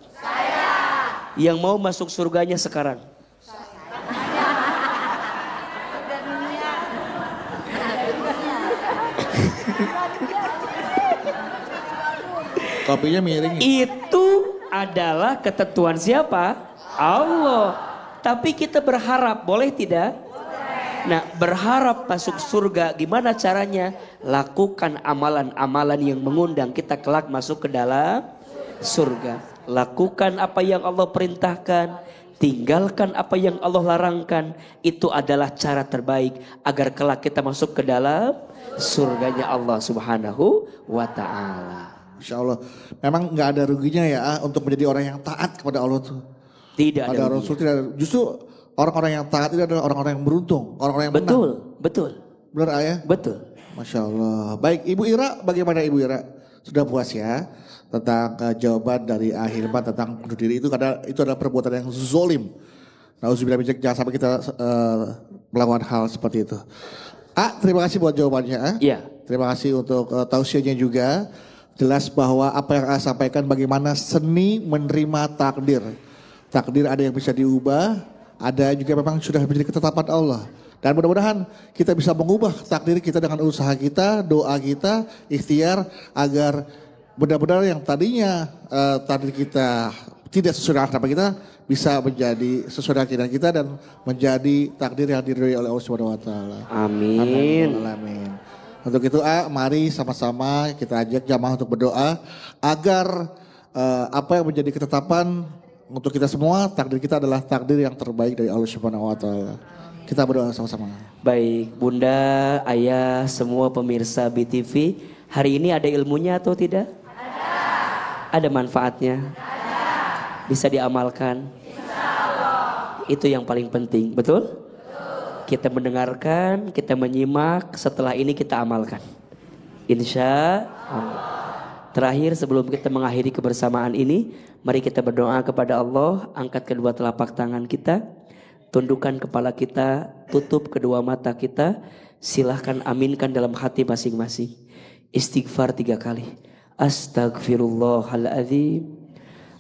Speaker 1: Yang mau masuk surganya sekarang?
Speaker 2: Kopinya miring.
Speaker 1: Itu adalah ketentuan siapa? Allah. Tapi kita berharap, boleh tidak? Nah, berharap masuk surga, gimana caranya? Lakukan amalan-amalan yang mengundang kita kelak masuk ke dalam surga. Lakukan apa yang Allah perintahkan, tinggalkan apa yang Allah larangkan. Itu adalah cara terbaik agar kelak kita masuk ke dalam surganya Allah Subhanahu wa ta'ala.
Speaker 2: Insya Allah. Memang nggak ada ruginya ya untuk menjadi orang yang taat kepada Allah tuh.
Speaker 1: Tidak ada
Speaker 2: Rasul tidak ada. Justru orang-orang yang taat itu adalah orang-orang yang beruntung, orang-orang yang menang.
Speaker 1: Betul.
Speaker 2: Benar ayah?
Speaker 1: Betul.
Speaker 2: Masya Allah. Baik, Ibu Ira, bagaimana Ibu Ira? Sudah puas ya tentang jawaban dari Ahilman tentang bunuh diri itu karena itu adalah perbuatan yang zolim. Nauzubillah min dzalik, jangan sampai kita melakukan hal seperti itu. Terima kasih buat jawabannya.
Speaker 1: Iya.
Speaker 2: Terima kasih untuk tausiahnya juga. Jelas bahwa apa yang saya sampaikan bagaimana seni menerima takdir. Takdir ada yang bisa diubah, ada juga memang sudah menjadi ketetapan Allah. Dan mudah-mudahan kita bisa mengubah takdir kita dengan usaha kita, doa kita, ikhtiar agar benar-benar yang tadinya takdir kita tidak sesuai dengan harapan kita bisa menjadi sesuai dengan keinginan kita dan menjadi takdir yang diridhoi oleh Allah Subhanahu wa taala.
Speaker 1: Amin.
Speaker 2: Amin. Untuk itu mari sama-sama kita ajak jamaah untuk berdoa agar apa yang menjadi ketetapan untuk kita semua, takdir kita adalah takdir yang terbaik dari Allah Subhanahu wa taala. Kita berdoa sama-sama.
Speaker 1: Baik, Bunda, Ayah, semua pemirsa BTV, hari ini ada ilmunya atau tidak? Ada manfaatnya? Bisa diamalkan? Itu yang paling penting, betul? Kita mendengarkan, kita menyimak, setelah ini kita amalkan. Insya Allah. Terakhir sebelum kita mengakhiri kebersamaan ini, mari kita berdoa kepada Allah, angkat kedua telapak tangan kita, tundukkan kepala kita, tutup kedua mata kita, silahkan aminkan dalam hati masing-masing. Istighfar 3 kali. Astaghfirullahaladzim,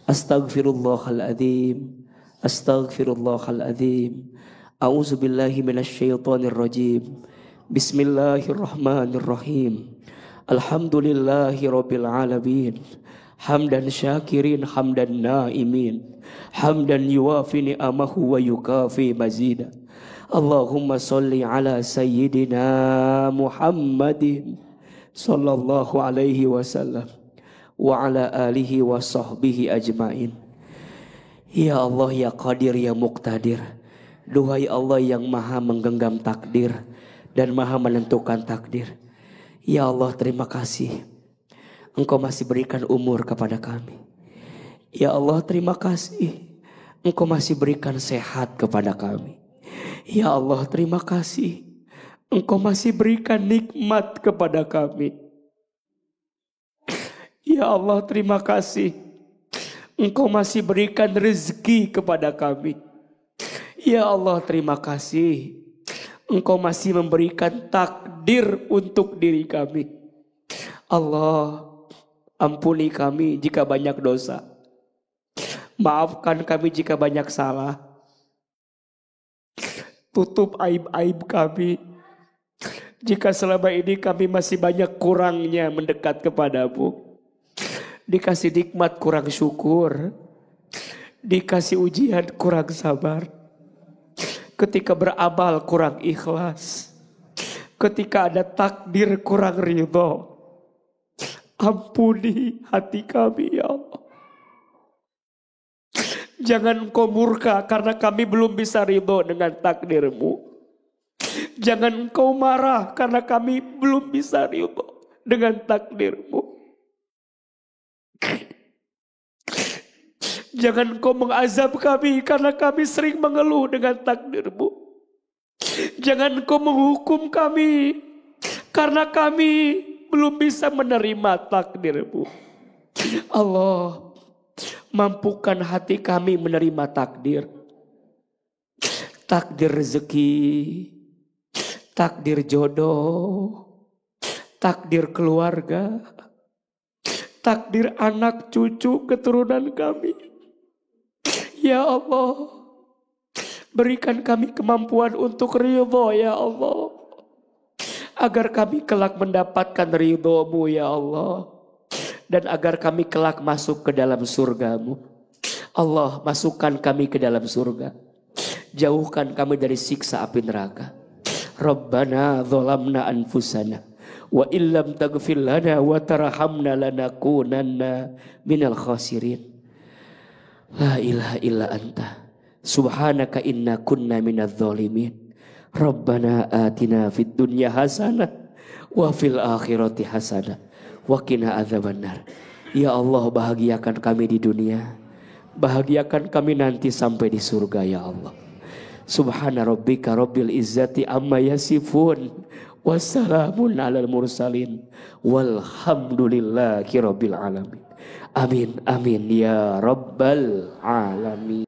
Speaker 1: astaghfirullahaladzim, astaghfirullahaladzim. A'udzubillahi minasyaitonirrajim. Bismillahirrahmanirrahim. Alhamdulillahi rabbil alamin. Hamdan syakirin, hamdan naimin. Hamdan yuwafi ni'amahu wa yukafi mazida. Allahumma salli ala sayyidina Muhammadin sallallahu alaihi wasallam wa ala alihi wa sahbihi ajmain. Ya Allah, ya Qadir, ya Muqtadir. Duhai Allah yang maha menggenggam takdir dan maha menentukan takdir. Ya Allah, terima kasih Engkau masih berikan umur kepada kami. Ya Allah, terima kasih Engkau masih berikan sehat kepada kami. Ya Allah, terima kasih Engkau masih berikan nikmat kepada kami. Ya Allah, terima kasih Engkau masih berikan rezeki kepada kami. Ya Allah, terima kasih Engkau masih memberikan takdir untuk diri kami. Allah, ampuni kami jika banyak dosa. Maafkan kami jika banyak salah. Tutup aib-aib kami jika selama ini kami masih banyak kurangnya mendekat kepadamu. Dikasih nikmat kurang syukur, dikasih ujian kurang sabar, ketika beramal kurang ikhlas, ketika ada takdir kurang ridho. Ampuni hati kami ya Allah. Jangan Engkau murka karena kami belum bisa ridho dengan takdir-Mu. Jangan Engkau marah karena kami belum bisa ridho dengan takdir-Mu. Jangan Engkau mengazab kami karena kami sering mengeluh dengan takdir-Mu. Jangan Engkau menghukum kami karena kami belum bisa menerima takdir-Mu. Allah, mampukan hati kami menerima takdir. Takdir rezeki, takdir jodoh, takdir keluarga, takdir anak cucu keturunan kami. Ya Allah, berikan kami kemampuan untuk ridho ya Allah, agar kami kelak mendapatkan ridho-Mu ya Allah, dan agar kami kelak masuk ke dalam surga-Mu. Allah, masukkan kami ke dalam surga, jauhkan kami dari siksa api neraka. Rabbana zalamna anfusana wa illam taghfir lana wa tarhamna lanakunanna minal khasirin. La ilaha illa anta subhanaka inna kunna minadz zalimin. Rabbana atina fid dunya hasanah wa fil akhirati hasanah wa qina adzabannar. Ya Allah, bahagiakan kami di dunia, bahagiakan kami nanti sampai di surga ya Allah. Subhana rabbika rabbil izzati amma yasifun, wassalamun alal mursalin, walhamdulillahi rabbil alamin. Amin amin ya rabbal alamin.